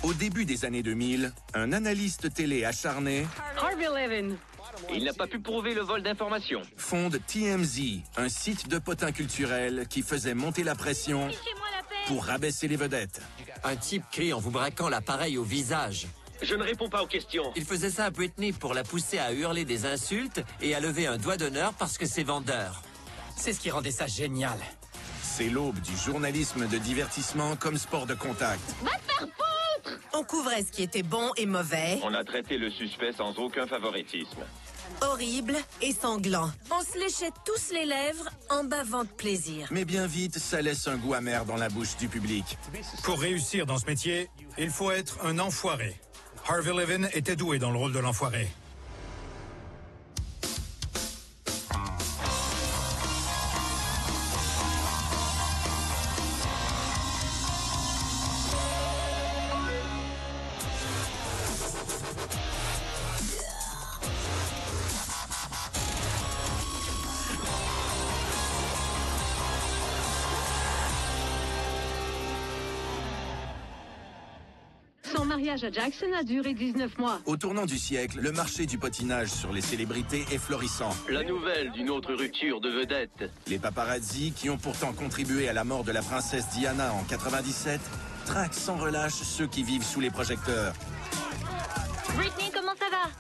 Au début des années 2000, un analyste télé acharné, Harvey Levin. Il n'a pas pu prouver le vol d'informations. fonde TMZ, un site de potins culturels qui faisait monter la pression pour rabaisser les vedettes. Un type crie en vous braquant l'appareil au visage. Je ne réponds pas aux questions. Il faisait ça à Britney pour la pousser à hurler des insultes et à lever un doigt d'honneur parce que c'est vendeur. C'est ce qui rendait ça génial. C'est l'aube du journalisme de divertissement comme sport de contact. On couvrait ce qui était bon et mauvais, On a traité le suspect sans aucun favoritisme. horrible et sanglant. On se léchait tous les lèvres en bavant de plaisir. Mais bien vite, ça laisse un goût amer dans la bouche du public. Pour réussir dans ce métier, il faut être un enfoiré. Harvey Levin était doué dans le rôle de l'enfoiré. Son mariage à Jackson a duré 19 mois. Au tournant du siècle, le marché du potinage sur les célébrités est florissant. La nouvelle d'une autre rupture de vedette. Les paparazzi, qui ont pourtant contribué à la mort de la princesse Diana en 97, traquent sans relâche ceux qui vivent sous les projecteurs. Britney, comment ça va?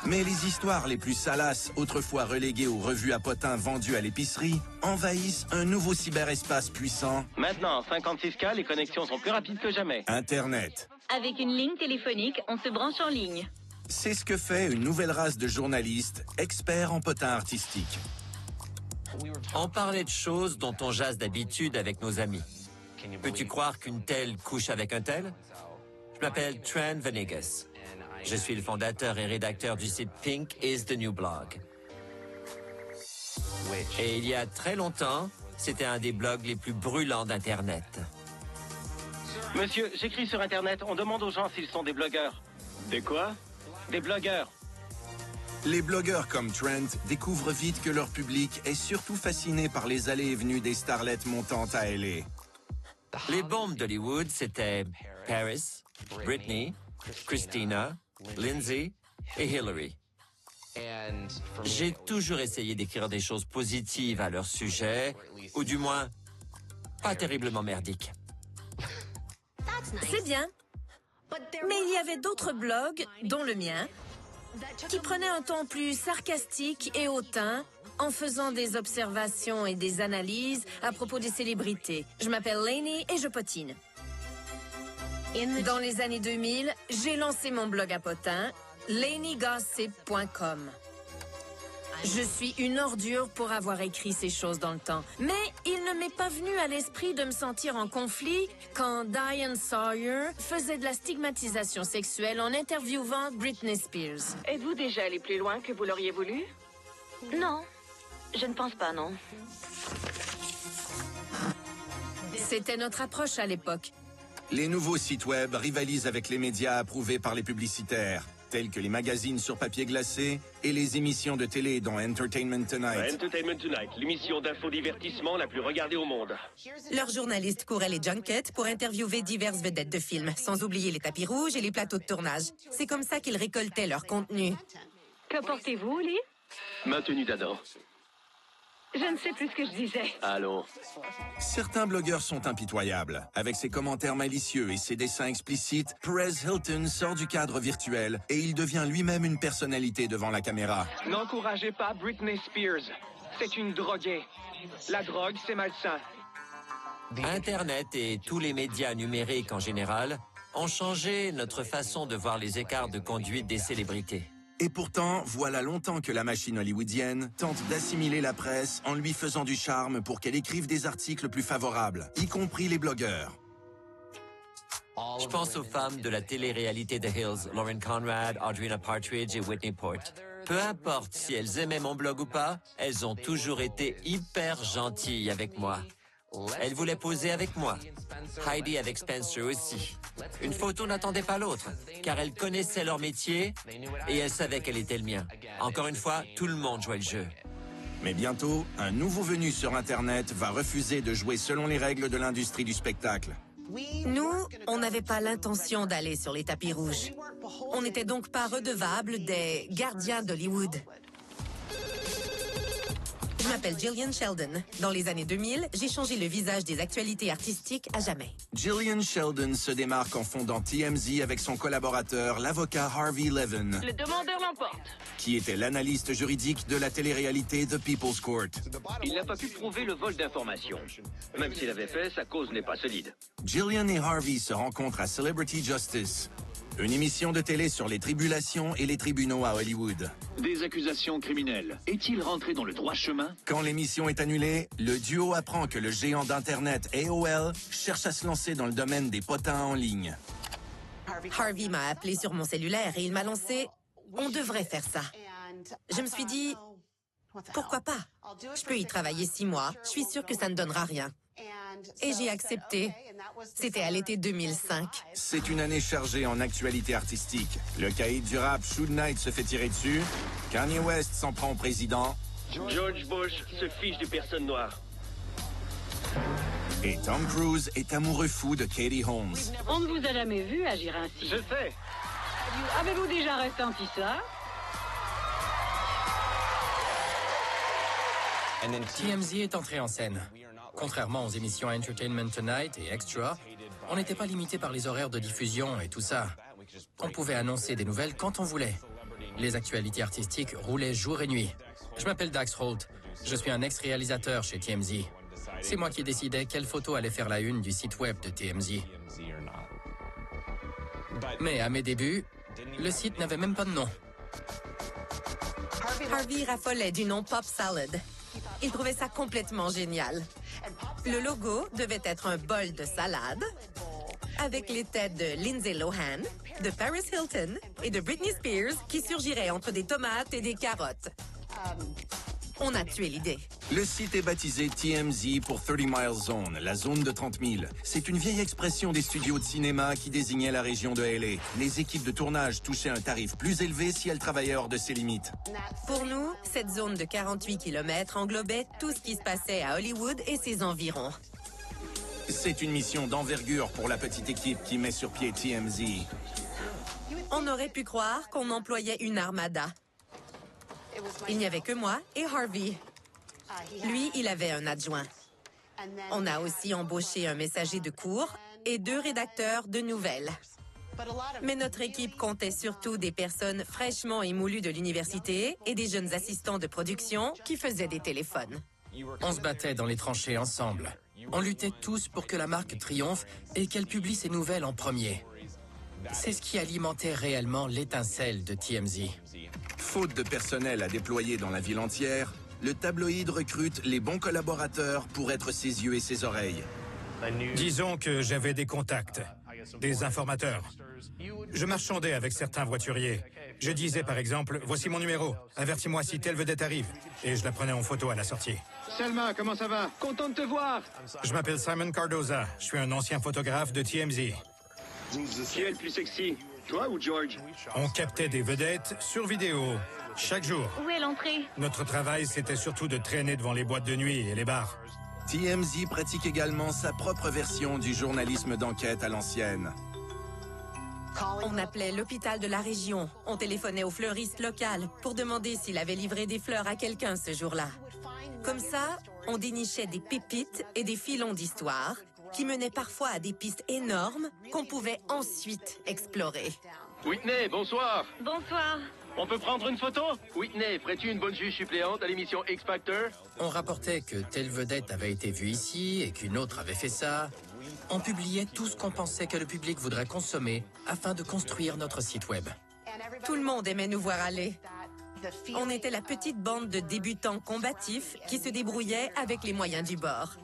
Mais les histoires les plus salaces, autrefois reléguées aux revues à potins vendues à l'épicerie, envahissent un nouveau cyberespace puissant, Maintenant, en 56K, les connexions sont plus rapides que jamais. Internet. Avec une ligne téléphonique, on se branche en ligne. C'est ce que fait une nouvelle race de journalistes, experts en potins artistiques. On parlait de choses dont on jase d'habitude avec nos amis. Peux-tu croire qu'une telle couche avec un tel? Je m'appelle Trent Venegas. Je suis le fondateur et rédacteur du site Pink is the New Blog. Et il y a très longtemps, c'était un des blogs les plus brûlants d'Internet. Monsieur, j'écris sur Internet. On demande aux gens s'ils sont des blogueurs. Des quoi? Des blogueurs. Les blogueurs comme Trent découvrent vite que leur public est surtout fasciné par les allées et venues des starlettes montantes à L.A. Les bombes d'Hollywood, c'était Paris, Britney, Christina, Lindsay et Hillary. J'ai toujours essayé d'écrire des choses positives à leur sujet, ou du moins, pas terriblement merdiques. C'est bien. Mais il y avait d'autres blogs, dont le mien, qui prenaient un ton plus sarcastique et hautain en faisant des observations et des analyses à propos des célébrités. Je m'appelle Lainey et je potine. Dans les années 2000, j'ai lancé mon blog à potins, LaineyGossip.com. Je suis une ordure pour avoir écrit ces choses dans le temps. Mais il ne m'est pas venu à l'esprit de me sentir en conflit quand Diane Sawyer faisait de la stigmatisation sexuelle en interviewant Britney Spears. Êtes-vous déjà allé plus loin que vous l'auriez voulu? Non, je ne pense pas, non. C'était notre approche à l'époque. Les nouveaux sites web rivalisent avec les médias approuvés par les publicitaires, tels que les magazines sur papier glacé et les émissions de télé dont Entertainment Tonight. Entertainment Tonight, l'émission d'infodivertissement la plus regardée au monde. Leurs journalistes couraient les junkets pour interviewer diverses vedettes de films, sans oublier les tapis rouges et les plateaux de tournage. C'est comme ça qu'ils récoltaient leur contenu. Que portez-vous, Lee? Ma tenue d'Adam. Je ne sais plus ce que je disais. Allons. Certains blogueurs sont impitoyables. Avec ses commentaires malicieux et ses dessins explicites, Perez Hilton sort du cadre virtuel et il devient lui-même une personnalité devant la caméra. N'encouragez pas Britney Spears. C'est une droguée. La drogue, c'est malsain. Internet et tous les médias numériques en général ont changé notre façon de voir les écarts de conduite des célébrités. Et pourtant, voilà longtemps que la machine hollywoodienne tente d'assimiler la presse en lui faisant du charme pour qu'elle écrive des articles plus favorables, y compris les blogueurs. Je pense aux femmes de la télé-réalité The Hills, Lauren Conrad, Audrina Partridge et Whitney Port. Peu importe si elles aimaient mon blog ou pas, elles ont toujours été hyper gentilles avec moi. Elles voulaient poser avec moi. Heidi avec Spencer aussi. Une photo n'attendait pas l'autre, car elles connaissaient leur métier et elles savaient quel était le mien. Encore une fois, tout le monde jouait le jeu. Mais bientôt, un nouveau venu sur Internet va refuser de jouer selon les règles de l'industrie du spectacle. Nous, on n'avait pas l'intention d'aller sur les tapis rouges. On n'était donc pas redevables des gardiens d'Hollywood. Je m'appelle Gillian Sheldon. Dans les années 2000, j'ai changé le visage des actualités artistiques à jamais. Gillian Sheldon se démarque en fondant TMZ avec son collaborateur, l'avocat Harvey Levin, Le demandeur l'emporte. qui était l'analyste juridique de la télé-réalité The People's Court. Il n'a pas pu prouver le vol d'informations. Même s'il avait fait, sa cause n'est pas solide. Gillian et Harvey se rencontrent à Celebrity Justice, une émission de télé sur les tribulations et les tribunaux à Hollywood. Des accusations criminelles. Est-il rentré dans le droit chemin? Quand l'émission est annulée, le duo apprend que le géant d'Internet AOL cherche à se lancer dans le domaine des potins en ligne. Harvey m'a appelé sur mon cellulaire et il m'a lancé « On devrait faire ça ». Je me suis dit « Pourquoi pas? Je peux y travailler 6 mois, je suis sûre que ça ne donnera rien ». Et j'ai accepté. C'était à l'été 2005. C'est une année chargée en actualité artistique. Le caïd du rap Suge Knight se fait tirer dessus. Kanye West s'en prend au président. George Bush se fiche des personnes noires. Et Tom Cruise est amoureux fou de Katie Holmes. On ne vous a jamais vu agir ainsi. Je sais. Avez-vous déjà ressenti ça? TMZ est entré en scène. Contrairement aux émissions Entertainment Tonight et Extra, on n'était pas limité par les horaires de diffusion et tout ça. On pouvait annoncer des nouvelles quand on voulait. Les actualités artistiques roulaient jour et nuit. Je m'appelle Dax Holt. Je suis un ex-réalisateur chez TMZ. C'est moi qui décidais quelle photo allait faire la une du site web de TMZ. Mais à mes débuts, le site n'avait même pas de nom. Harvey raffolait du nom Pop Salad. Il trouvait ça complètement génial. Le logo devait être un bol de salade avec les têtes de Lindsay Lohan, de Paris Hilton et de Britney Spears qui surgiraient entre des tomates et des carottes. On a tué l'idée. Le site est baptisé TMZ pour 30 Mile Zone, la zone de 30 000. C'est une vieille expression des studios de cinéma qui désignait la région de LA. Les équipes de tournage touchaient un tarif plus élevé si elles travaillaient hors de ses limites. Pour nous, cette zone de 48 km englobait tout ce qui se passait à Hollywood et ses environs. C'est une mission d'envergure pour la petite équipe qui met sur pied TMZ. On aurait pu croire qu'on employait une armada. Il n'y avait que moi et Harvey. Lui, il avait un adjoint. On a aussi embauché un messager de cours et 2 rédacteurs de nouvelles. Mais notre équipe comptait surtout des personnes fraîchement émolues de l'université et des jeunes assistants de production qui faisaient des téléphones. On se battait dans les tranchées ensemble. On luttait tous pour que la marque triomphe et qu'elle publie ses nouvelles en premier. C'est ce qui alimentait réellement l'étincelle de TMZ. Faute de personnel à déployer dans la ville entière, le tabloïd recrute les bons collaborateurs pour être ses yeux et ses oreilles. Disons que j'avais des contacts, des informateurs. Je marchandais avec certains voituriers. Je disais par exemple, voici mon numéro, avertis-moi si telle vedette arrive. Et je la prenais en photo à la sortie. Selma, comment ça va? Content de te voir. Je m'appelle Simon Cardoza, je suis un ancien photographe de TMZ. Qui est le plus sexy? Toi ou George? On captait des vedettes sur vidéo, chaque jour. Où est l'entrée? Notre travail, c'était surtout de traîner devant les boîtes de nuit et les bars. TMZ pratique également sa propre version du journalisme d'enquête à l'ancienne. On appelait l'hôpital de la région. On téléphonait au fleuriste local pour demander s'il avait livré des fleurs à quelqu'un ce jour-là. Comme ça, on dénichait des pépites et des filons d'histoire qui menaient parfois à des pistes énormes qu'on pouvait ensuite explorer. Whitney, bonsoir. Bonsoir. On peut prendre une photo? Whitney, ferais-tu une bonne juge suppléante à l'émission X Factor? On rapportait que telle vedette avait été vue ici et qu'une autre avait fait ça. On publiait tout ce qu'on pensait que le public voudrait consommer afin de construire notre site web. Tout le monde aimait nous voir aller. On était la petite bande de débutants combatifs qui se débrouillaient avec les moyens du bord.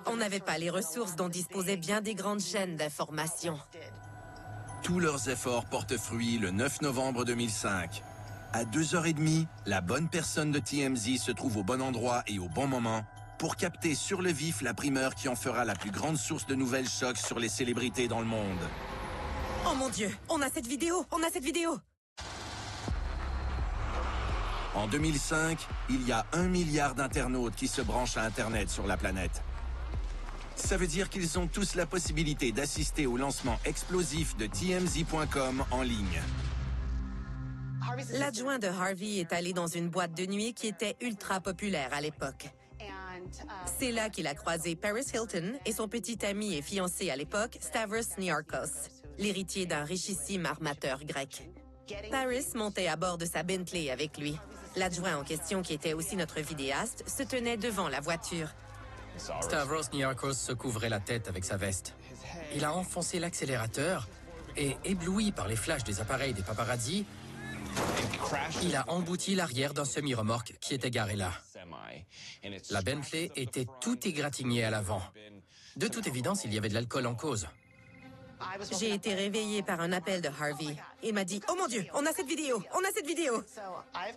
On n'avait pas les ressources dont disposaient bien des grandes chaînes d'information. Tous leurs efforts portent fruit le 9 novembre 2005. À 2h30, la bonne personne de TMZ se trouve au bon endroit et au bon moment pour capter sur le vif la primeur qui en fera la plus grande source de nouvelles chocs sur les célébrités dans le monde. Oh mon Dieu, on a cette vidéo, En 2005, il y a 1 milliard d'internautes qui se branchent à Internet sur la planète. Ça veut dire qu'ils ont tous la possibilité d'assister au lancement explosif de TMZ.com en ligne. L'adjoint de Harvey est allé dans une boîte de nuit qui était ultra populaire à l'époque. C'est là qu'il a croisé Paris Hilton et son petit ami et fiancé à l'époque, Stavros Niarchos, l'héritier d'un richissime armateur grec. Paris montait à bord de sa Bentley avec lui. L'adjoint en question, qui était aussi notre vidéaste, se tenait devant la voiture. Stavros Niarchos se couvrait la tête avec sa veste. Il a enfoncé l'accélérateur et, ébloui par les flashs des appareils des paparazzi, il a embouti l'arrière d'un semi-remorque qui était garé là. La Bentley était tout égratignée à l'avant. De toute évidence, il y avait de l'alcool en cause. J'ai été réveillée par un appel de Harvey. Il m'a dit « Oh mon Dieu, on a cette vidéo, on a cette vidéo !»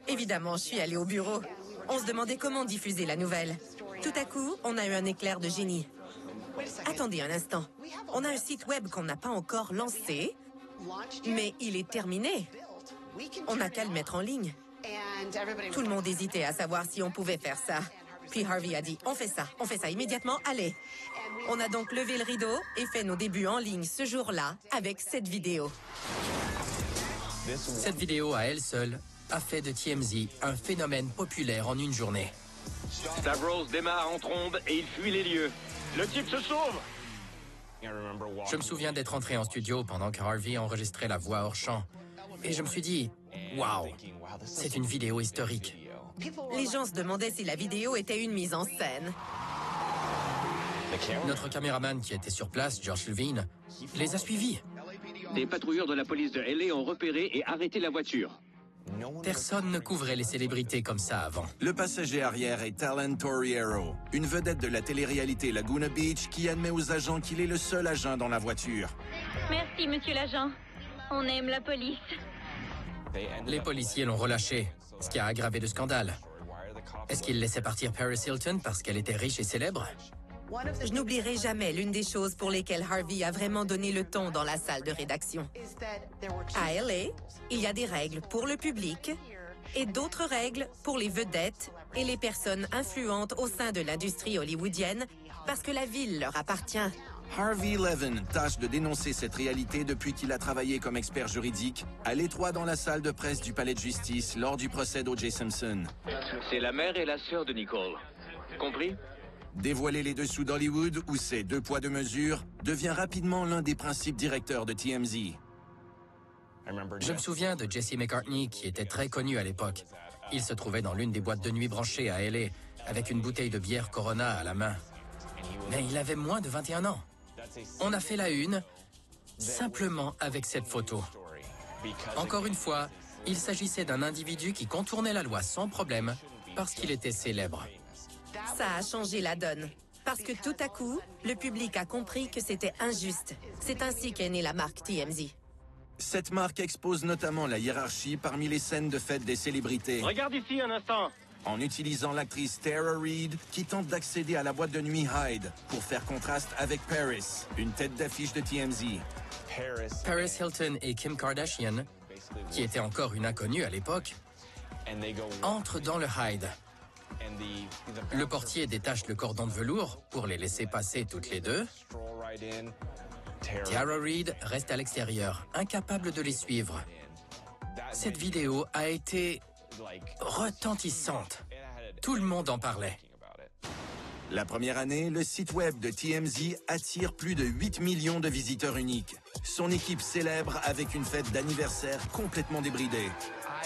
Évidemment, je suis allée au bureau. On se demandait comment diffuser la nouvelle. Tout à coup, on a eu un éclair de génie. Attendez un instant. On a un site web qu'on n'a pas encore lancé, mais il est terminé. On n'a qu'à le mettre en ligne. Tout le monde hésitait à savoir si on pouvait faire ça. Puis Harvey a dit « On fait ça immédiatement, allez !» On a donc levé le rideau et fait nos débuts en ligne ce jour-là avec cette vidéo. Cette vidéo, à elle seule, a fait de TMZ un phénomène populaire en une journée. Stavros démarre en trombe et il fuit les lieux. Le type se sauve! Je me souviens d'être entré en studio pendant que Harvey enregistrait la voix hors champ. Et je me suis dit, waouh, c'est une vidéo historique. Les gens se demandaient si la vidéo était une mise en scène. Notre caméraman qui était sur place, Josh Levine, les a suivis. Des patrouilleurs de la police de LA ont repéré et arrêté la voiture. Personne ne couvrait les célébrités comme ça avant. Le passager arrière est Talent Torriero, une vedette de la télé-réalité Laguna Beach qui admet aux agents qu'il est le seul agent dans la voiture. Merci, monsieur l'agent. On aime la police. Les policiers l'ont relâché, ce qui a aggravé le scandale. Est-ce qu'ils laissaient partir Paris Hilton parce qu'elle était riche et célèbre? Je n'oublierai jamais l'une des choses pour lesquelles Harvey a vraiment donné le ton dans la salle de rédaction. À LA, il y a des règles pour le public et d'autres règles pour les vedettes et les personnes influentes au sein de l'industrie hollywoodienne parce que la ville leur appartient. Harvey Levin tâche de dénoncer cette réalité depuis qu'il a travaillé comme expert juridique à l'étroit dans la salle de presse du palais de justice lors du procès d'O.J. Simpson. C'est la mère et la sœur de Nicole. Compris? Dévoiler les dessous d'Hollywood, où c'est 2 poids 2 mesures, devient rapidement l'un des principes directeurs de TMZ. Je me souviens de Jesse McCartney, qui était très connu à l'époque. Il se trouvait dans l'une des boîtes de nuit branchées à LA, avec une bouteille de bière Corona à la main. Mais il avait moins de 21 ans. On a fait la une, simplement avec cette photo. Encore une fois, il s'agissait d'un individu qui contournait la loi sans problème, parce qu'il était célèbre. Ça a changé la donne. Parce que tout à coup, le public a compris que c'était injuste. C'est ainsi qu'est née la marque TMZ. Cette marque expose notamment la hiérarchie parmi les scènes de fête des célébrités. Regarde ici un instant. En utilisant l'actrice Tara Reid qui tente d'accéder à la boîte de nuit Hyde pour faire contraste avec Paris, une tête d'affiche de TMZ. Paris Hilton et Kim Kardashian, qui était encore une inconnue à l'époque, entrent dans le Hyde. Le portier détache le cordon de velours pour les laisser passer toutes les deux. Tara Reid reste à l'extérieur, incapable de les suivre. Cette vidéo a été retentissante. Tout le monde en parlait. La première année, le site web de TMZ attire plus de 8 millions de visiteurs uniques. Son équipe célèbre avec une fête d'anniversaire complètement débridée.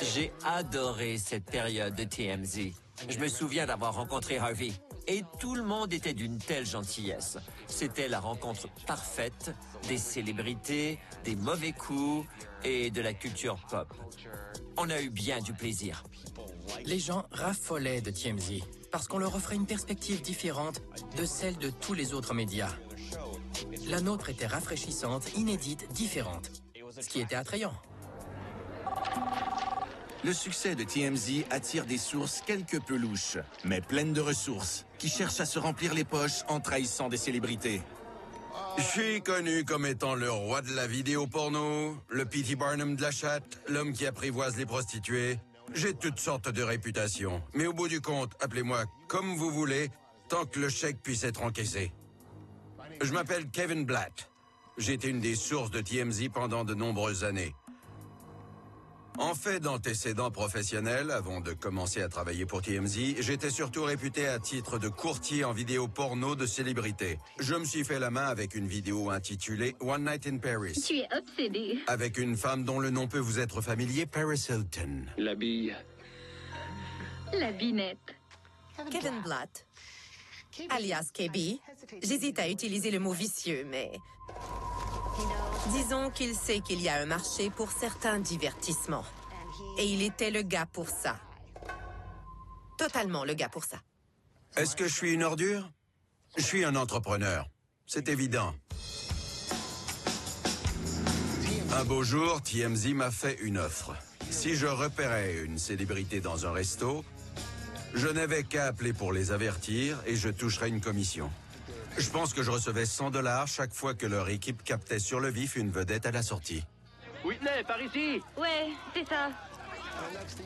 J'ai adoré cette période de TMZ. Je me souviens d'avoir rencontré Harvey. Et tout le monde était d'une telle gentillesse. C'était la rencontre parfaite des célébrités, des mauvais coups et de la culture pop. On a eu bien du plaisir. Les gens raffolaient de TMZ parce qu'on leur offrait une perspective différente de celle de tous les autres médias. La nôtre était rafraîchissante, inédite, différente. Ce qui était attrayant. Le succès de TMZ attire des sources quelque peu louches, mais pleines de ressources, qui cherchent à se remplir les poches en trahissant des célébrités. Je suis connu comme étant le roi de la vidéo porno, le P.T. Barnum de la chatte, l'homme qui apprivoise les prostituées. J'ai toutes sortes de réputations, mais au bout du compte, appelez-moi comme vous voulez, tant que le chèque puisse être encaissé. Je m'appelle Kevin Blatt. J'ai été une des sources de TMZ pendant de nombreuses années. En fait d'antécédents professionnels, avant de commencer à travailler pour TMZ, j'étais surtout réputé à titre de courtier en vidéo porno de célébrités. Je me suis fait la main avec une vidéo intitulée One Night in Paris. Tu es obsédé. Avec une femme dont le nom peut vous être familier, Paris Hilton. La bille. La binette. Kevin Blatt, alias KB. J'hésite à utiliser le mot vicieux, mais... disons qu'il sait qu'il y a un marché pour certains divertissements. Et il était le gars pour ça. Totalement le gars pour ça. Est-ce que je suis une ordure? Je suis un entrepreneur. C'est évident. Un beau jour, TMZ m'a fait une offre. Si je repérais une célébrité dans un resto, je n'avais qu'à appeler pour les avertir et je toucherais une commission. Je pense que je recevais 100 $ chaque fois que leur équipe captait sur le vif une vedette à la sortie. Whitney, par ici! Ouais, c'est ça.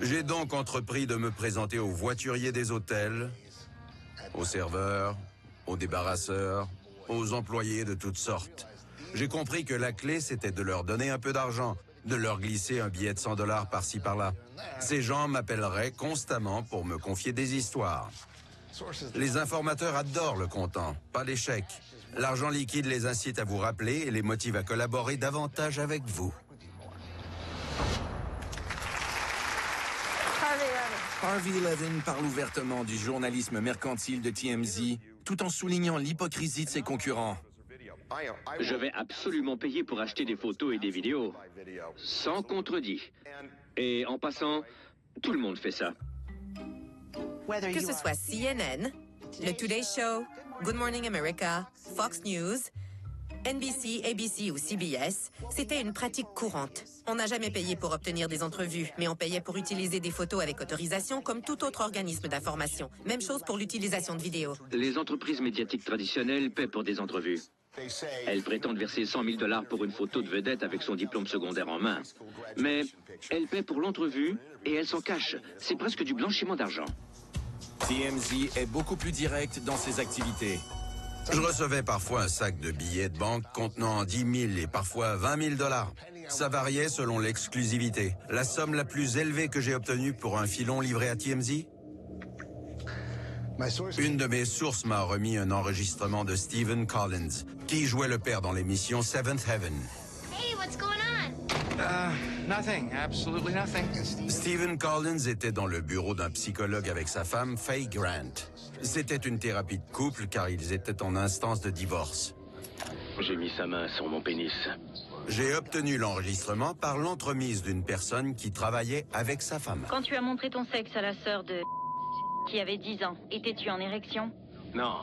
J'ai donc entrepris de me présenter aux voituriers des hôtels, aux serveurs, aux débarrasseurs, aux employés de toutes sortes. J'ai compris que la clé, c'était de leur donner un peu d'argent, de leur glisser un billet de 100 $ par-ci par-là. Ces gens m'appelleraient constamment pour me confier des histoires. Les informateurs adorent le comptant, pas les chèques. L'argent liquide les incite à vous rappeler et les motive à collaborer davantage avec vous. Harvey Levin parle ouvertement du journalisme mercantile de TMZ, tout en soulignant l'hypocrisie de ses concurrents. Je vais absolument payer pour acheter des photos et des vidéos, sans contredit. Et en passant, tout le monde fait ça. Que ce soit CNN, le Today Show, Good Morning America, Fox News, NBC, ABC ou CBS, c'était une pratique courante. On n'a jamais payé pour obtenir des entrevues, mais on payait pour utiliser des photos avec autorisation comme tout autre organisme d'information. Même chose pour l'utilisation de vidéos. Les entreprises médiatiques traditionnelles paient pour des entrevues. Elles prétendent verser 100 000 $ pour une photo de vedette avec son diplôme secondaire en main. Mais elles paient pour l'entrevue et elles s'en cachent. C'est presque du blanchiment d'argent. TMZ est beaucoup plus direct dans ses activités. Je recevais parfois un sac de billets de banque contenant 10 000 et parfois 20 000 $. Ça variait selon l'exclusivité. La somme la plus élevée que j'ai obtenue pour un filon livré à TMZ? Une de mes sources m'a remis un enregistrement de Stephen Collins, qui jouait le père dans l'émission Seventh Heaven. Hey, what's going on? Nothing. Absolutely nothing. Stephen Collins était dans le bureau d'un psychologue avec sa femme, Faye Grant. C'était une thérapie de couple car ils étaient en instance de divorce. J'ai mis sa main sur mon pénis. J'ai obtenu l'enregistrement par l'entremise d'une personne qui travaillait avec sa femme. Quand tu as montré ton sexe à la sœur de... qui avait 10 ans, étais-tu en érection? Non.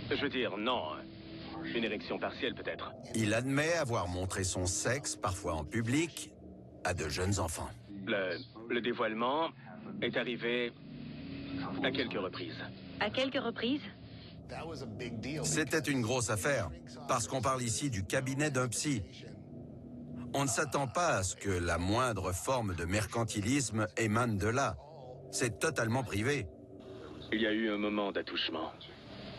Je veux dire, non. Une érection partielle, peut-être. Il admet avoir montré son sexe, parfois en public, à de jeunes enfants. Le dévoilement est arrivé à quelques reprises. À quelques reprises? C'était une grosse affaire, parce qu'on parle ici du cabinet d'un psy. On ne s'attend pas à ce que la moindre forme de mercantilisme émane de là. C'est totalement privé. Il y a eu un moment d'attouchement.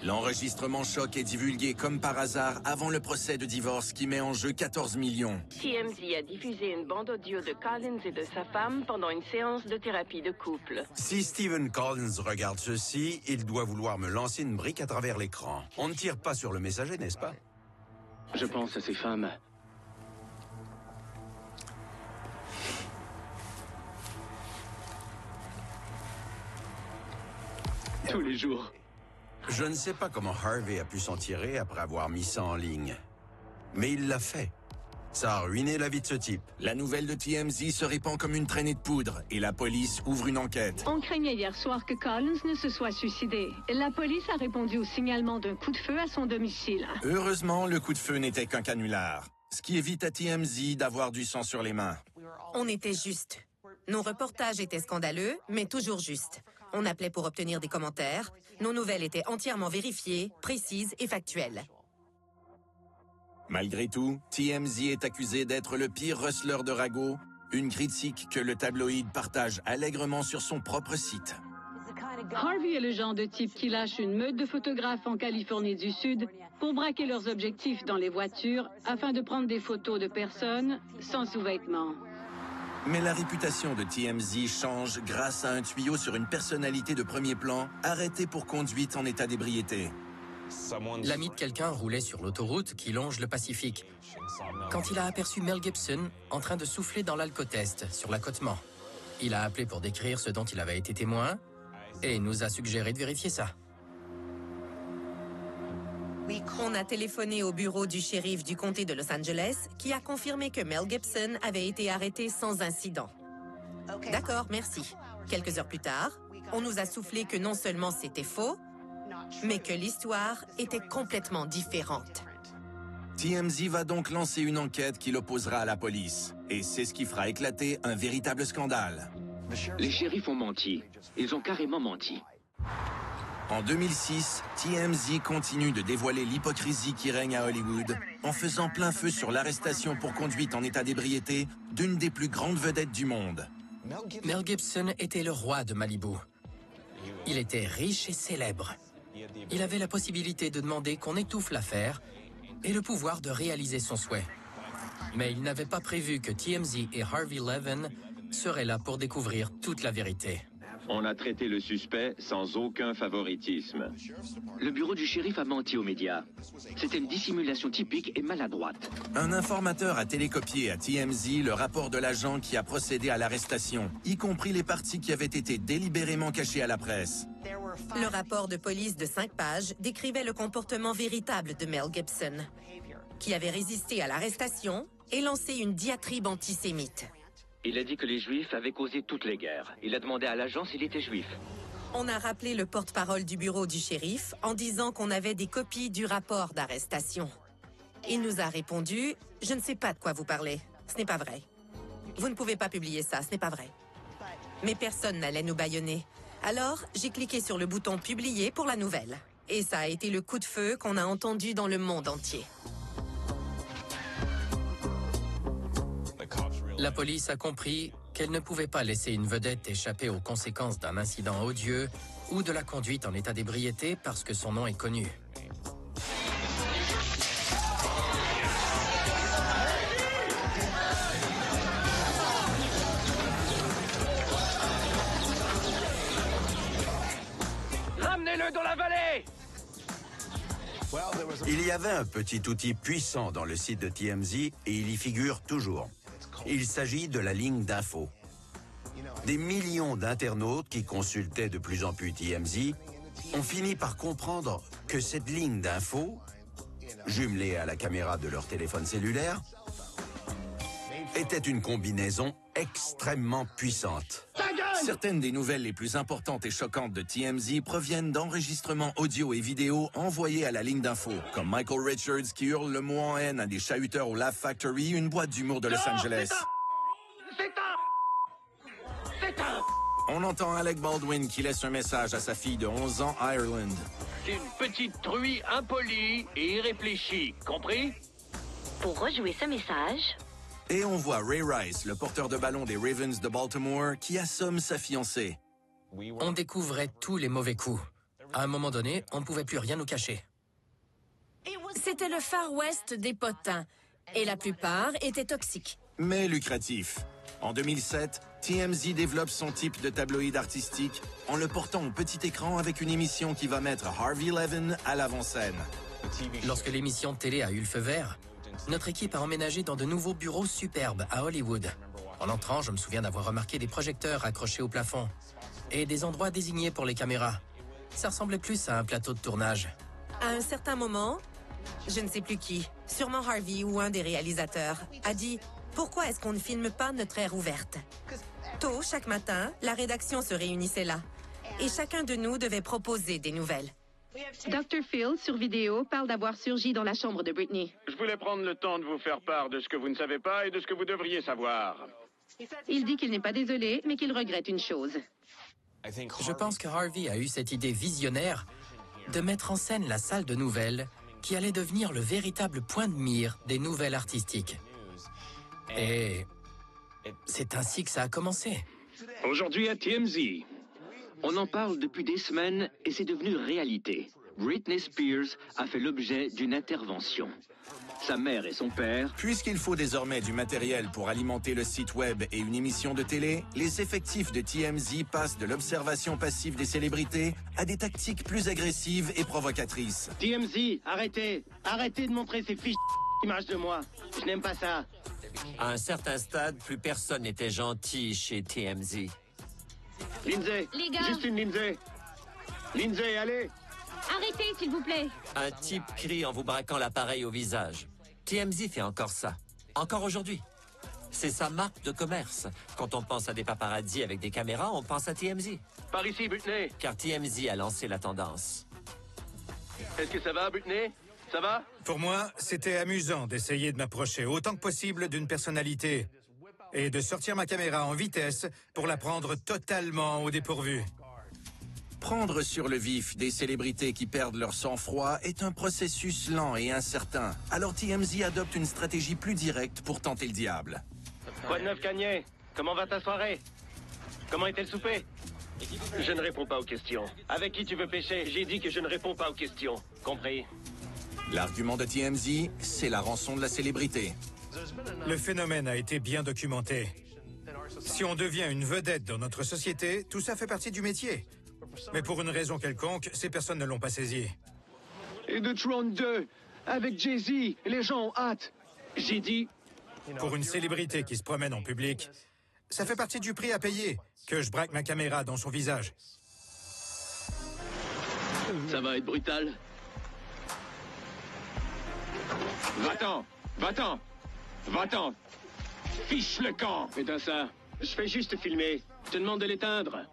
L'enregistrement choc est divulgué comme par hasard avant le procès de divorce qui met en jeu 14 millions. TMZ a diffusé une bande audio de Collins et de sa femme pendant une séance de thérapie de couple. Si Stephen Collins regarde ceci, il doit vouloir me lancer une brique à travers l'écran. On ne tire pas sur le messager, n'est-ce pas? Je pense à ces femmes. Tous les jours. Je ne sais pas comment Harvey a pu s'en tirer après avoir mis ça en ligne. Mais il l'a fait. Ça a ruiné la vie de ce type. La nouvelle de TMZ se répand comme une traînée de poudre et la police ouvre une enquête. On craignait hier soir que Collins ne se soit suicidé. La police a répondu au signalement d'un coup de feu à son domicile. Heureusement, le coup de feu n'était qu'un canular, ce qui évite à TMZ d'avoir du sang sur les mains. On était juste. Nos reportages étaient scandaleux, mais toujours justes. On appelait pour obtenir des commentaires. Nos nouvelles étaient entièrement vérifiées, précises et factuelles. Malgré tout, TMZ est accusé d'être le pire rustleur de ragots, une critique que le tabloïd partage allègrement sur son propre site. Harvey est le genre de type qui lâche une meute de photographes en Californie du Sud pour braquer leurs objectifs dans les voitures afin de prendre des photos de personnes sans sous-vêtements. Mais la réputation de TMZ change grâce à un tuyau sur une personnalité de premier plan arrêtée pour conduite en état d'ébriété. L'ami de quelqu'un roulait sur l'autoroute qui longe le Pacifique quand il a aperçu Mel Gibson en train de souffler dans l'alcotest sur l'accotement. Il a appelé pour décrire ce dont il avait été témoin et nous a suggéré de vérifier ça. On a téléphoné au bureau du shérif du comté de Los Angeles qui a confirmé que Mel Gibson avait été arrêté sans incident. D'accord, merci. Quelques heures plus tard, on nous a soufflé que non seulement c'était faux, mais que l'histoire était complètement différente. TMZ va donc lancer une enquête qui l'opposera à la police. Et c'est ce qui fera éclater un véritable scandale. Les shérifs ont menti. Ils ont carrément menti. En 2006, TMZ continue de dévoiler l'hypocrisie qui règne à Hollywood en faisant plein feu sur l'arrestation pour conduite en état d'ébriété d'une des plus grandes vedettes du monde. Mel Gibson était le roi de Malibu. Il était riche et célèbre. Il avait la possibilité de demander qu'on étouffe l'affaire et le pouvoir de réaliser son souhait. Mais il n'avait pas prévu que TMZ et Harvey Levin seraient là pour découvrir toute la vérité. On a traité le suspect sans aucun favoritisme. Le bureau du shérif a menti aux médias. C'était une dissimulation typique et maladroite. Un informateur a télécopié à TMZ le rapport de l'agent qui a procédé à l'arrestation, y compris les parties qui avaient été délibérément cachées à la presse. Le rapport de police de 5 pages décrivait le comportement véritable de Mel Gibson, qui avait résisté à l'arrestation et lancé une diatribe antisémite. Il a dit que les Juifs avaient causé toutes les guerres. Il a demandé à l'agent s'il était juif. On a rappelé le porte-parole du bureau du shérif en disant qu'on avait des copies du rapport d'arrestation. Il nous a répondu « Je ne sais pas de quoi vous parlez. Ce n'est pas vrai. Vous ne pouvez pas publier ça, ce n'est pas vrai. » Mais personne n'allait nous bâillonner. Alors, j'ai cliqué sur le bouton « Publier » pour la nouvelle. Et ça a été le coup de feu qu'on a entendu dans le monde entier. La police a compris qu'elle ne pouvait pas laisser une vedette échapper aux conséquences d'un incident odieux ou de la conduite en état d'ébriété parce que son nom est connu. Ramenez-le dans la vallée! Il y avait un petit outil puissant dans le site de TMZ et il y figure toujours. Il s'agit de la ligne d'info. Des millions d'internautes qui consultaient de plus en plus TMZ ont fini par comprendre que cette ligne d'info, jumelée à la caméra de leur téléphone cellulaire, était une combinaison extrêmement puissante. Certaines des nouvelles les plus importantes et choquantes de TMZ proviennent d'enregistrements audio et vidéo envoyés à la ligne d'info, comme Michael Richards qui hurle le mot en haine à des chahuteurs au Laugh Factory, une boîte d'humour de Los Angeles. On entend Alec Baldwin qui laisse un message à sa fille de 11 ans, Ireland. C'est une petite truie impolie et irréfléchie, compris? Pour rejouer ce message... Et on voit Ray Rice, le porteur de ballon des Ravens de Baltimore, qui assomme sa fiancée. On découvrait tous les mauvais coups. À un moment donné, on ne pouvait plus rien nous cacher. C'était le Far West des potins, et la plupart étaient toxiques. Mais lucratif. En 2007, TMZ développe son type de tabloïd artistique en le portant au petit écran avec une émission qui va mettre Harvey Levin à l'avant-scène. Lorsque l'émission de télé a eu le feu vert, notre équipe a emménagé dans de nouveaux bureaux superbes à Hollywood. En entrant, je me souviens d'avoir remarqué des projecteurs accrochés au plafond et des endroits désignés pour les caméras. Ça ressemblait plus à un plateau de tournage. À un certain moment, je ne sais plus qui, sûrement Harvey ou un des réalisateurs, a dit « Pourquoi est-ce qu'on ne filme pas notre aire ouverte ?» Tôt, chaque matin, la rédaction se réunissait là. Et chacun de nous devait proposer des nouvelles. Dr. Phil, sur vidéo, parle d'avoir surgi dans la chambre de Britney. Je voulais prendre le temps de vous faire part de ce que vous ne savez pas et de ce que vous devriez savoir. Il dit qu'il n'est pas désolé, mais qu'il regrette une chose. Je pense que Harvey a eu cette idée visionnaire de mettre en scène la salle de nouvelles qui allait devenir le véritable point de mire des nouvelles artistiques. Et c'est ainsi que ça a commencé. Aujourd'hui à TMZ, On en parle depuis des semaines et c'est devenu réalité. Britney Spears a fait l'objet d'une intervention. Sa mère et son père... Puisqu'il faut désormais du matériel pour alimenter le site web et une émission de télé, les effectifs de TMZ passent de l'observation passive des célébrités à des tactiques plus agressives et provocatrices. TMZ, arrêtez! Arrêtez de montrer ces fiches images de moi. Je n'aime pas ça. À un certain stade, plus personne n'était gentil chez TMZ. Lindsay! Les gars! Juste une Lindsay! Lindsay, allez! Arrêtez, s'il vous plaît. Un type crie en vous braquant l'appareil au visage. TMZ fait encore ça. Encore aujourd'hui. C'est sa marque de commerce. Quand on pense à des paparazzis avec des caméras, on pense à TMZ. Par ici, Britney! Car TMZ a lancé la tendance. Est-ce que ça va, Britney? Ça va? Pour moi, c'était amusant d'essayer de m'approcher autant que possible d'une personnalité et de sortir ma caméra en vitesse pour la prendre totalement au dépourvu. Prendre sur le vif des célébrités qui perdent leur sang-froid est un processus lent et incertain. Alors TMZ adopte une stratégie plus directe pour tenter le diable. Quoi de neuf, Kanye? Comment va ta soirée? Comment était le souper? Je ne réponds pas aux questions. Avec qui tu veux pêcher? J'ai dit que je ne réponds pas aux questions. Compris? L'argument de TMZ, c'est la rançon de la célébrité. Le phénomène a été bien documenté. Si on devient une vedette dans notre société, tout ça fait partie du métier. Mais pour une raison quelconque, ces personnes ne l'ont pas saisi. Et de Tron 2, avec Jay-Z, les gens ont hâte. J'ai dit... Pour une célébrité qui se promène en public, ça fait partie du prix à payer que je braque ma caméra dans son visage. Ça va être brutal. Va-t'en! Va-t'en! Va-t'en! Fiche le camp! Éteins ça. Je fais juste filmer. Je te demande de l'éteindre.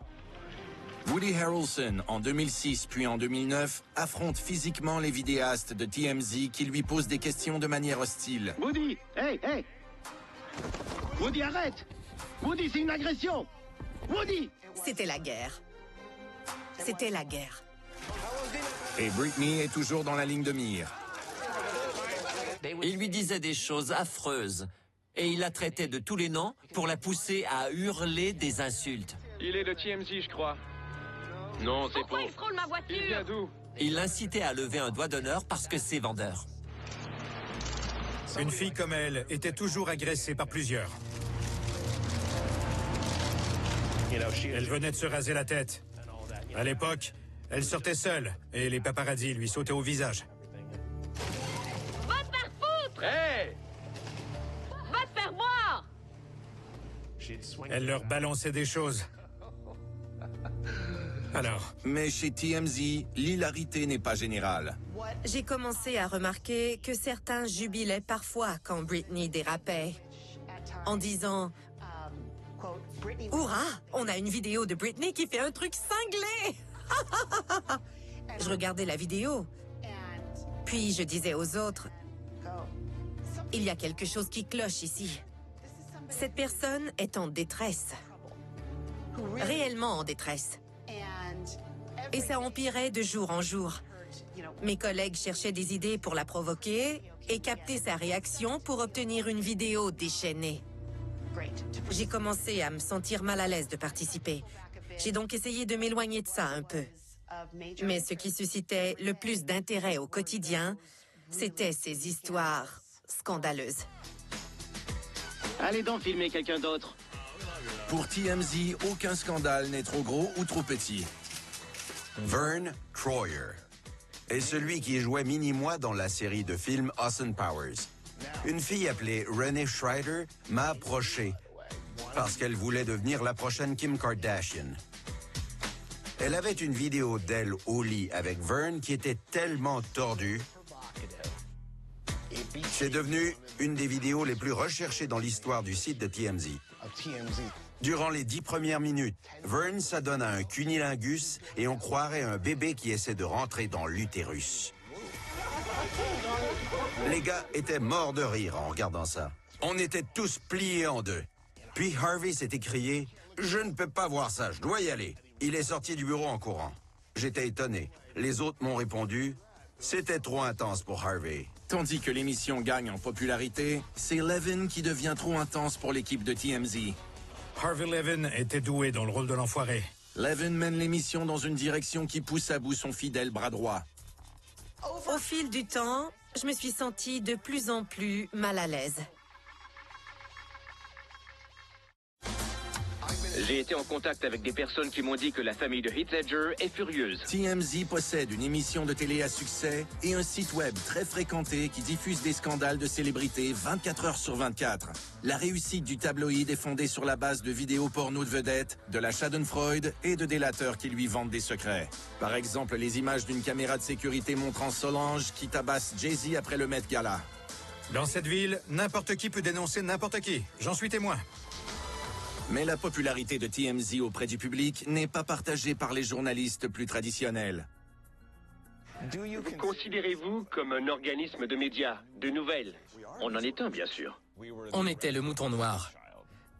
Woody Harrelson, en 2006 puis en 2009, affronte physiquement les vidéastes de TMZ qui lui posent des questions de manière hostile. Woody! Hey, hey! Woody, arrête! Woody, c'est une agression! Woody! C'était la guerre. C'était la guerre. Et Britney est toujours dans la ligne de mire. Il lui disait des choses affreuses. Et il la traitait de tous les noms pour la pousser à hurler des insultes. Il est de TMZ, je crois. Non, c'est Pourquoi faux. il frôle ma voiture? Il vient d'où? Il l'incitait à lever un doigt d'honneur parce que c'est vendeur. Une fille comme elle était toujours agressée par plusieurs. Elle venait de se raser la tête. À l'époque, elle sortait seule et les paparazzis lui sautaient au visage. Va te faire foutre! Hey! Va te faire voir! Elle leur balançait des choses. Alors, Mais chez TMZ, l'hilarité n'est pas générale. J'ai commencé à remarquer que certains jubilaient parfois quand Britney dérapait, en disant « Hurrah, on a une vidéo de Britney qui fait un truc cinglé !» Je regardais la vidéo, puis je disais aux autres « Il y a quelque chose qui cloche ici. Cette personne est en détresse, réellement en détresse. » Et ça empirait de jour en jour. Mes collègues cherchaient des idées pour la provoquer et capter sa réaction pour obtenir une vidéo déchaînée. J'ai commencé à me sentir mal à l'aise de participer. J'ai donc essayé de m'éloigner de ça un peu. Mais ce qui suscitait le plus d'intérêt au quotidien, c'était ces histoires scandaleuses. Allez donc filmer quelqu'un d'autre. Pour TMZ, aucun scandale n'est trop gros ou trop petit. Vern Troyer est celui qui jouait Mini-Moi dans la série de films Austin Powers. Une fille appelée Renee Schreider m'a approché parce qu'elle voulait devenir la prochaine Kim Kardashian. Elle avait une vidéo d'elle au lit avec Vern qui était tellement tordue. C'est devenu une des vidéos les plus recherchées dans l'histoire du site de TMZ. Durant les 10 premières minutes, Vern s'adonne à un cunilingus et on croirait un bébé qui essaie de rentrer dans l'utérus. Les gars étaient morts de rire en regardant ça. On était tous pliés en deux. Puis Harvey s'est écrié « Je ne peux pas voir ça, je dois y aller ». Il est sorti du bureau en courant. J'étais étonné. Les autres m'ont répondu « C'était trop intense pour Harvey ». Tandis que l'émission gagne en popularité, c'est Levin qui devient trop intense pour l'équipe de TMZ. Harvey Levin était doué dans le rôle de l'enfoiré. Levin mène l'émission dans une direction qui pousse à bout son fidèle bras droit. Au fil du temps, je me suis sentie de plus en plus mal à l'aise. J'ai été en contact avec des personnes qui m'ont dit que la famille de Heath Ledger est furieuse. TMZ possède une émission de télé à succès et un site web très fréquenté qui diffuse des scandales de célébrités 24 heures sur 24. La réussite du tabloïd est fondée sur la base de vidéos porno de vedettes, de la Schadenfreude et de délateurs qui lui vendent des secrets. Par exemple, les images d'une caméra de sécurité montrant Solange qui tabasse Jay-Z après le Met Gala. Dans cette ville, n'importe qui peut dénoncer n'importe qui. J'en suis témoin. Mais la popularité de TMZ auprès du public n'est pas partagée par les journalistes plus traditionnels. Vous considérez-vous comme un organisme de médias, de nouvelles? On en est un, bien sûr. On était le mouton noir.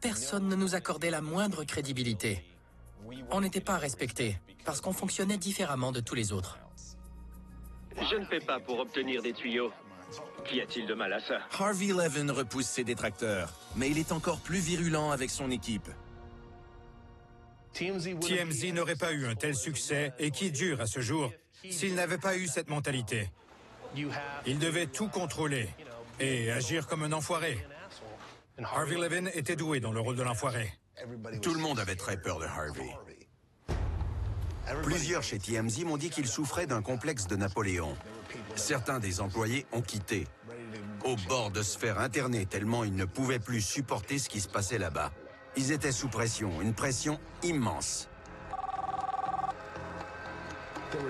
Personne ne nous accordait la moindre crédibilité. On n'était pas respectés, parce qu'on fonctionnait différemment de tous les autres. Je ne fais pas pour obtenir des tuyaux. Qu'y a-t-il de mal à ça? Harvey Levin repousse ses détracteurs, mais il est encore plus virulent avec son équipe. TMZ n'aurait pas eu un tel succès et qui dure à ce jour s'il n'avait pas eu cette mentalité. Il devait tout contrôler et agir comme un enfoiré. Harvey Levin était doué dans le rôle de l'enfoiré. Tout le monde avait très peur de Harvey. Plusieurs chez TMZ m'ont dit qu'ils souffraient d'un complexe de Napoléon. Certains des employés ont quitté, au bord de se faire interner tellement ils ne pouvaient plus supporter ce qui se passait là-bas. Ils étaient sous pression, une pression immense.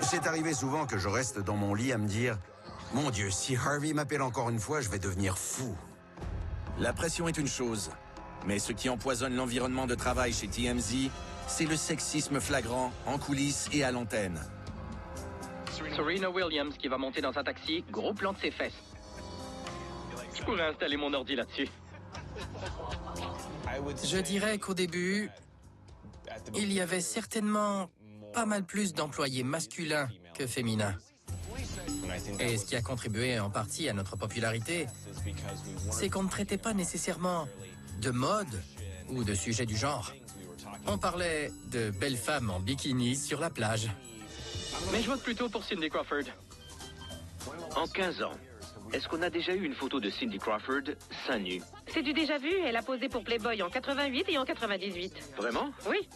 C'est arrivé souvent que je reste dans mon lit à me dire « Mon Dieu, si Harvey m'appelle encore une fois, je vais devenir fou. » La pression est une chose, mais ce qui empoisonne l'environnement de travail chez TMZ, c'est le sexisme flagrant en coulisses et à l'antenne. Serena Williams qui va monter dans un taxi, gros plan de ses fesses. Je pourrais installer mon ordi là-dessus. Je dirais qu'au début, il y avait certainement pas mal plus d'employés masculins que féminins. Et ce qui a contribué en partie à notre popularité, c'est qu'on ne traitait pas nécessairement de mode ou de sujets du genre. On parlait de belles femmes en bikini sur la plage. Mais je vote plutôt pour Cindy Crawford. En 15 ans, est-ce qu'on a déjà eu une photo de Cindy Crawford seins nus? C'est du déjà vu, elle a posé pour Playboy en 88 et en 98. Vraiment? Oui.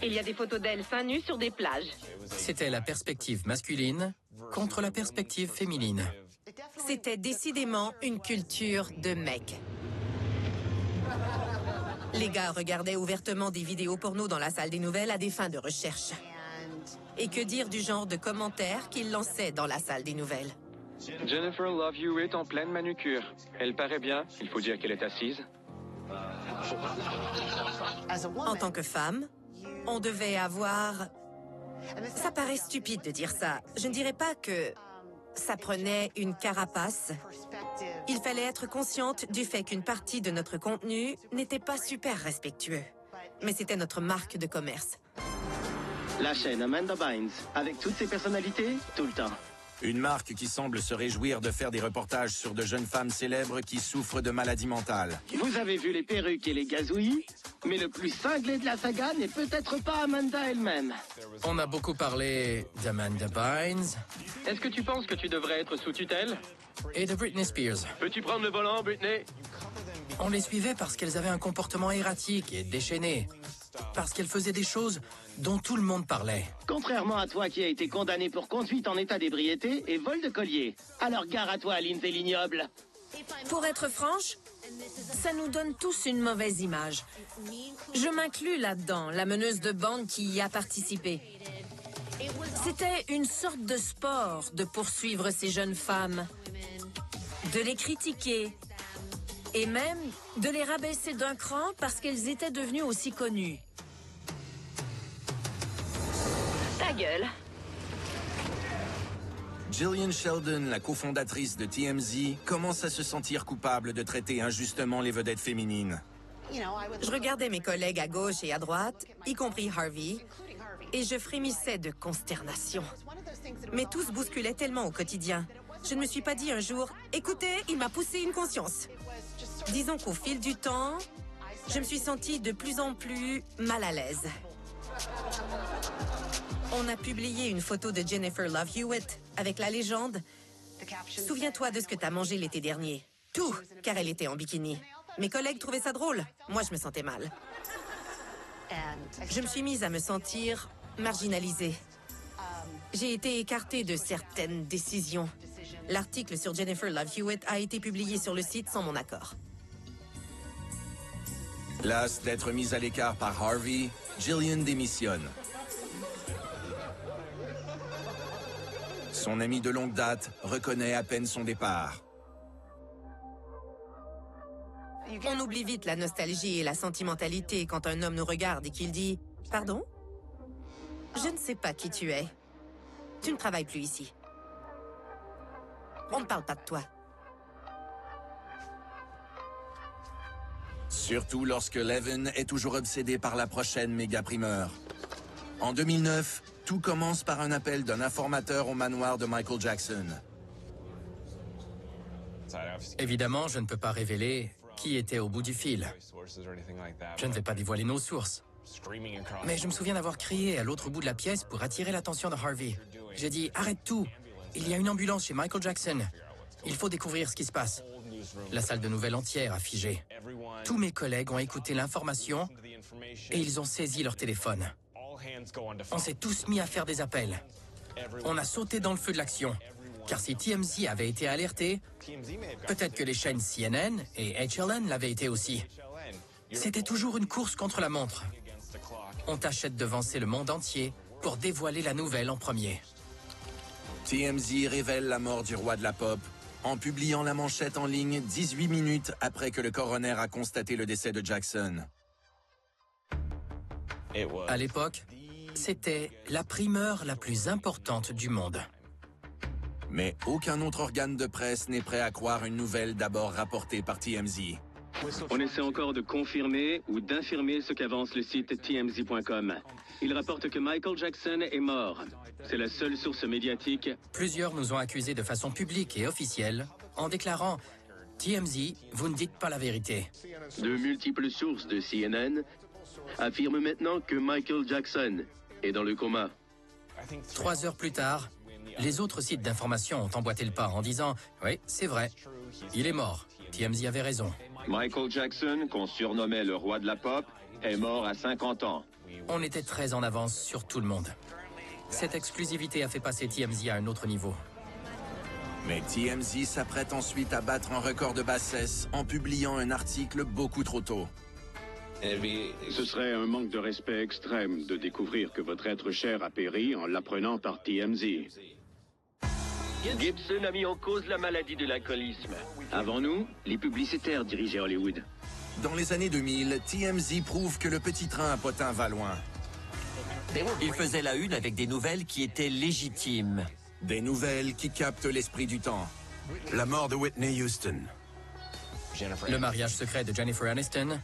Il y a des photos d'elle seins nus sur des plages. C'était la perspective masculine contre la perspective féminine. C'était décidément une culture de mecs. Les gars regardaient ouvertement des vidéos porno dans la salle des nouvelles à des fins de recherche. Et que dire du genre de commentaires qu'ils lançaient dans la salle des nouvelles? Jennifer Love Hewitt en pleine manucure. Elle paraît bien, il faut dire qu'elle est assise. En tant que femme, on devait avoir... Ça paraît stupide de dire ça. Je ne dirais pas que ça prenait une carapace. Il fallait être consciente du fait qu'une partie de notre contenu n'était pas super respectueux. Mais c'était notre marque de commerce. La chaîne Amanda Bynes, avec toutes ses personnalités, tout le temps. Une marque qui semble se réjouir de faire des reportages sur de jeunes femmes célèbres qui souffrent de maladies mentales. Vous avez vu les perruques et les gazouillis, mais le plus cinglé de la saga n'est peut-être pas Amanda elle-même. On a beaucoup parlé d'Amanda Bynes. Est-ce que tu penses que tu devrais être sous tutelle? Et de Britney Spears. Peux-tu prendre le volant, Britney? On les suivait parce qu'elles avaient un comportement erratique et déchaîné. Parce qu'elles faisaient des choses dont tout le monde parlait. Contrairement à toi qui a été condamné pour conduite en état d'ébriété et vol de collier. Alors gare à toi, Lindsay l'ignoble. Pour être franche, ça nous donne tous une mauvaise image. Je m'inclus là-dedans, la meneuse de bande qui y a participé. C'était une sorte de sport de poursuivre ces jeunes femmes, de les critiquer et même de les rabaisser d'un cran parce qu'elles étaient devenues aussi connues. Ta gueule. Gillian Sheldon, la cofondatrice de TMZ, commence à se sentir coupable de traiter injustement les vedettes féminines. Je regardais mes collègues à gauche et à droite, y compris Harvey, et je frémissais de consternation. Mais tout se bousculait tellement au quotidien. Je ne me suis pas dit un jour, écoutez, il m'a poussé une conscience. Disons qu'au fil du temps, je me suis sentie de plus en plus mal à l'aise. On a publié une photo de Jennifer Love Hewitt avec la légende « Souviens-toi de ce que t'as mangé l'été dernier. » Tout, car elle était en bikini. Mes collègues trouvaient ça drôle. Moi, je me sentais mal. Je me suis mise à me sentir marginalisée. J'ai été écartée de certaines décisions. L'article sur Jennifer Love Hewitt a été publié sur le site sans mon accord. Lasse d'être mise à l'écart par Harvey, Gillian démissionne. Son ami de longue date reconnaît à peine son départ. On oublie vite la nostalgie et la sentimentalité quand un homme nous regarde et qu'il dit « Pardon? Je ne sais pas qui tu es. Tu ne travailles plus ici. On ne parle pas de toi. » Surtout lorsque Levin est toujours obsédé par la prochaine méga primeur. En 2009, tout commence par un appel d'un informateur au manoir de Michael Jackson. Évidemment, je ne peux pas révéler qui était au bout du fil. Je ne vais pas dévoiler nos sources. Mais je me souviens d'avoir crié à l'autre bout de la pièce pour attirer l'attention de Harvey. J'ai dit « Arrête tout! Il y a une ambulance chez Michael Jackson. Il faut découvrir ce qui se passe. » La salle de nouvelles entière a figé. Tous mes collègues ont écouté l'information et ils ont saisi leur téléphone. On s'est tous mis à faire des appels. On a sauté dans le feu de l'action. Car si TMZ avait été alerté, peut-être que les chaînes CNN et HLN l'avaient été aussi. C'était toujours une course contre la montre. On tâchait de devancer le monde entier pour dévoiler la nouvelle en premier. TMZ révèle la mort du roi de la pop en publiant la manchette en ligne 18 minutes après que le coroner a constaté le décès de Jackson. À l'époque, c'était la primeur la plus importante du monde. Mais aucun autre organe de presse n'est prêt à croire une nouvelle d'abord rapportée par TMZ. On essaie encore de confirmer ou d'infirmer ce qu'avance le site TMZ.com. Il rapporte que Michael Jackson est mort. C'est la seule source médiatique. Plusieurs nous ont accusés de façon publique et officielle en déclarant « TMZ, vous ne dites pas la vérité ». De multiples sources de CNN affirment maintenant que Michael Jackson est dans le coma. 3 heures plus tard, les autres sites d'information ont emboîté le pas en disant « Oui, c'est vrai, il est mort. TMZ avait raison. » Michael Jackson, qu'on surnommait le roi de la pop, est mort à 50 ans. On était très en avance sur tout le monde. Cette exclusivité a fait passer TMZ à un autre niveau. Mais TMZ s'apprête ensuite à battre un record de bassesse en publiant un article beaucoup trop tôt. Ce serait un manque de respect extrême de découvrir que votre être cher a péri en l'apprenant par TMZ. Gibson a mis en cause la maladie de l'alcoolisme. Avant nous, les publicitaires dirigeaient Hollywood. Dans les années 2000, TMZ prouve que le petit train à Potin va loin. Il faisait la une avec des nouvelles qui étaient légitimes. Des nouvelles qui captent l'esprit du temps. La mort de Whitney Houston. Le mariage secret de Jennifer Aniston.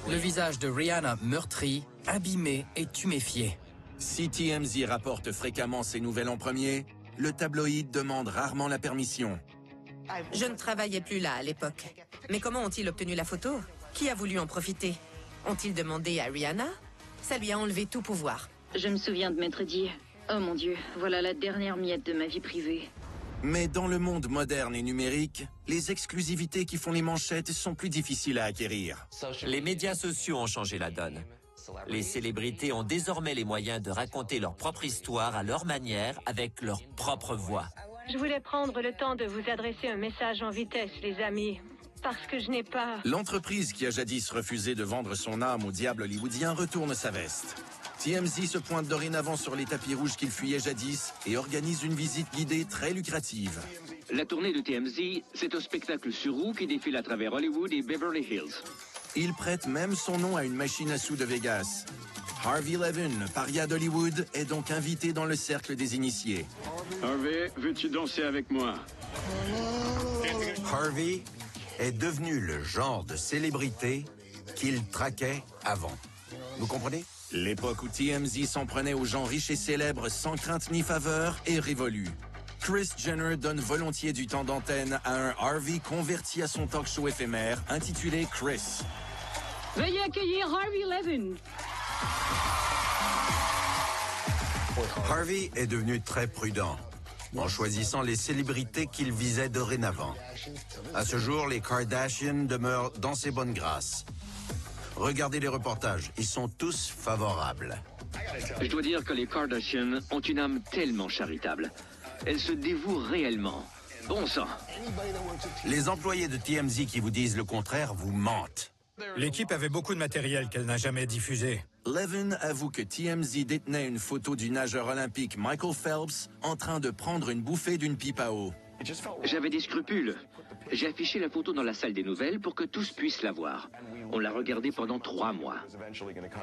Le visage de Rihanna meurtri, abîmé et tuméfié. Si TMZ rapporte fréquemment ces nouvelles en premier, le tabloïd demande rarement la permission. Je ne travaillais plus là à l'époque. Mais comment ont-ils obtenu la photo? Qui a voulu en profiter? Ont-ils demandé à Rihanna? Ça lui a enlevé tout pouvoir. Je me souviens de m'être dit « Oh mon Dieu, voilà la dernière miette de ma vie privée. » Mais dans le monde moderne et numérique, les exclusivités qui font les manchettes sont plus difficiles à acquérir. Les médias sociaux ont changé la donne. Les célébrités ont désormais les moyens de raconter leur propre histoire à leur manière, avec leur propre voix. Je voulais prendre le temps de vous adresser un message en vitesse, les amis, parce que je n'ai pas... L'entreprise qui a jadis refusé de vendre son âme au diable hollywoodien retourne sa veste. TMZ se pointe dorénavant sur les tapis rouges qu'il fuyait jadis et organise une visite guidée très lucrative. La tournée de TMZ, c'est un spectacle sur roue qui défile à travers Hollywood et Beverly Hills. Il prête même son nom à une machine à sous de Vegas. Harvey Levin, le paria d'Hollywood, est donc invité dans le cercle des initiés. Harvey, veux-tu danser avec moi? Harvey est devenu le genre de célébrité qu'il traquait avant. Vous comprenez? L'époque où TMZ s'en prenait aux gens riches et célèbres sans crainte ni faveur est révolue. Kris Jenner donne volontiers du temps d'antenne à un Harvey converti à son talk show éphémère intitulé Chris. Veuillez accueillir Harvey Levin. Harvey est devenu très prudent en choisissant les célébrités qu'il visait dorénavant. À ce jour, les Kardashian demeurent dans ses bonnes grâces. Regardez les reportages, ils sont tous favorables. Je dois dire que les Kardashian ont une âme tellement charitable. Elles se dévouent réellement. Bon sang. Les employés de TMZ qui vous disent le contraire vous mentent. L'équipe avait beaucoup de matériel qu'elle n'a jamais diffusé. Levin avoue que TMZ détenait une photo du nageur olympique Michael Phelps en train de prendre une bouffée d'une pipe à eau. J'avais des scrupules. J'ai affiché la photo dans la salle des nouvelles pour que tous puissent la voir. On l'a regardée pendant 3 mois.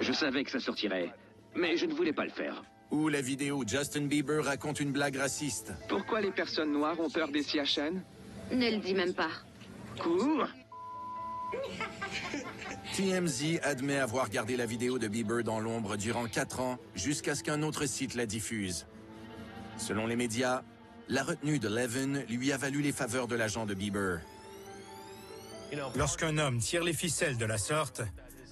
Je savais que ça sortirait, mais je ne voulais pas le faire. Ou la vidéo Justin Bieber raconte une blague raciste. Pourquoi les personnes noires ont peur des CHN? Ne le dis même pas. Cours. TMZ admet avoir gardé la vidéo de Bieber dans l'ombre durant 4 ans jusqu'à ce qu'un autre site la diffuse. Selon les médias, la retenue de Levin lui a valu les faveurs de l'agent de Bieber. Lorsqu'un homme tire les ficelles de la sorte,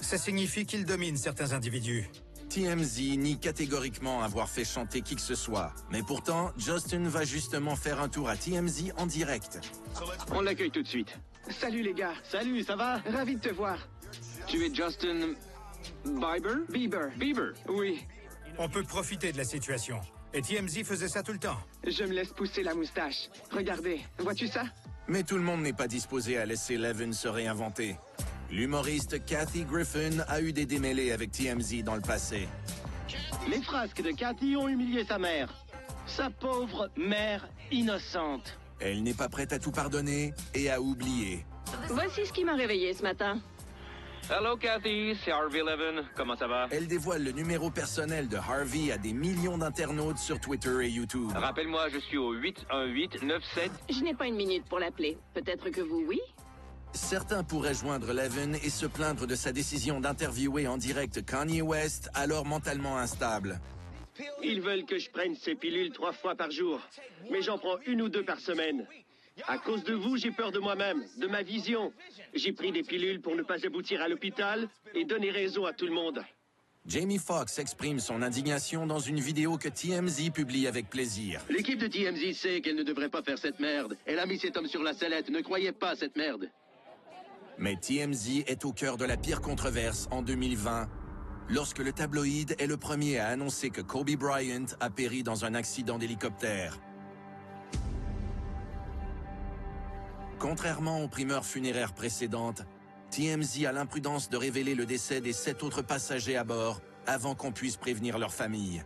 ça signifie qu'il domine certains individus. TMZ nie catégoriquement avoir fait chanter qui que ce soit. Mais pourtant, Justin va justement faire un tour à TMZ en direct. On l'accueille tout de suite. Salut les gars. Salut, ça va? Ravi de te voir. Tu es Justin Bieber? Bieber. Oui. On peut profiter de la situation. Et TMZ faisait ça tout le temps. Je me laisse pousser la moustache. Regardez, vois-tu ça? Mais tout le monde n'est pas disposé à laisser Levin se réinventer. L'humoriste Kathy Griffin a eu des démêlés avec TMZ dans le passé. Les frasques de Cathy ont humilié sa mère. Sa pauvre mère innocente. Elle n'est pas prête à tout pardonner et à oublier. Voici ce qui m'a réveillée ce matin. Hello Cathy, c'est Harvey Levin. Comment ça va? Elle dévoile le numéro personnel de Harvey à des millions d'internautes sur Twitter et YouTube. Rappelle-moi, je suis au 818-97. Je n'ai pas une minute pour l'appeler. Peut-être que vous, oui? Certains pourraient joindre Levin et se plaindre de sa décision d'interviewer en direct Kanye West, alors mentalement instable. Ils veulent que je prenne ces pilules 3 fois par jour. Mais j'en prends 1 ou 2 par semaine. À cause de vous, j'ai peur de moi-même, de ma vision. J'ai pris des pilules pour ne pas aboutir à l'hôpital et donner raison à tout le monde. Jamie Foxx exprime son indignation dans une vidéo que TMZ publie avec plaisir. L'équipe de TMZ sait qu'elle ne devrait pas faire cette merde. Elle a mis cet homme sur la sellette. Ne croyez pas à cette merde. Mais TMZ est au cœur de la pire controverse en 2020, lorsque le tabloïd est le premier à annoncer que Kobe Bryant a péri dans un accident d'hélicoptère. Contrairement aux primeurs funéraires précédentes, TMZ a l'imprudence de révéler le décès des 7 autres passagers à bord avant qu'on puisse prévenir leur famille.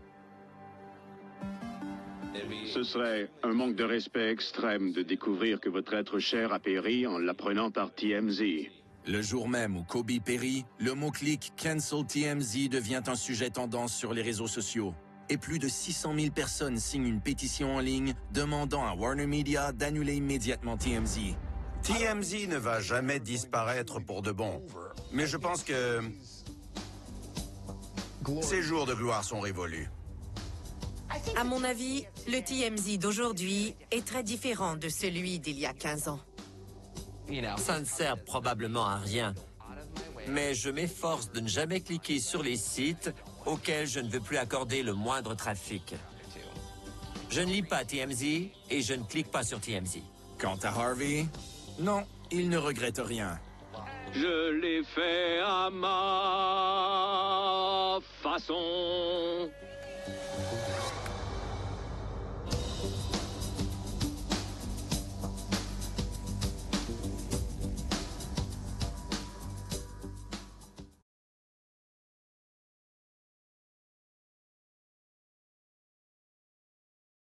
Ce serait un manque de respect extrême de découvrir que votre être cher a péri en l'apprenant par TMZ. Le jour même où Kobe périt, le mot-clic « Cancel TMZ » devient un sujet tendance sur les réseaux sociaux. Et plus de 600 000 personnes signent une pétition en ligne demandant à Warner Media d'annuler immédiatement TMZ. TMZ ne va jamais disparaître pour de bon. Mais je pense que ces jours de gloire sont révolus. À mon avis, le TMZ d'aujourd'hui est très différent de celui d'il y a 15 ans. Ça ne sert probablement à rien. Mais je m'efforce de ne jamais cliquer sur les sites auxquels je ne veux plus accorder le moindre trafic. Je ne lis pas TMZ et je ne clique pas sur TMZ. Quant à Harvey, non, il ne regrette rien. Je l'ai fait à ma façon.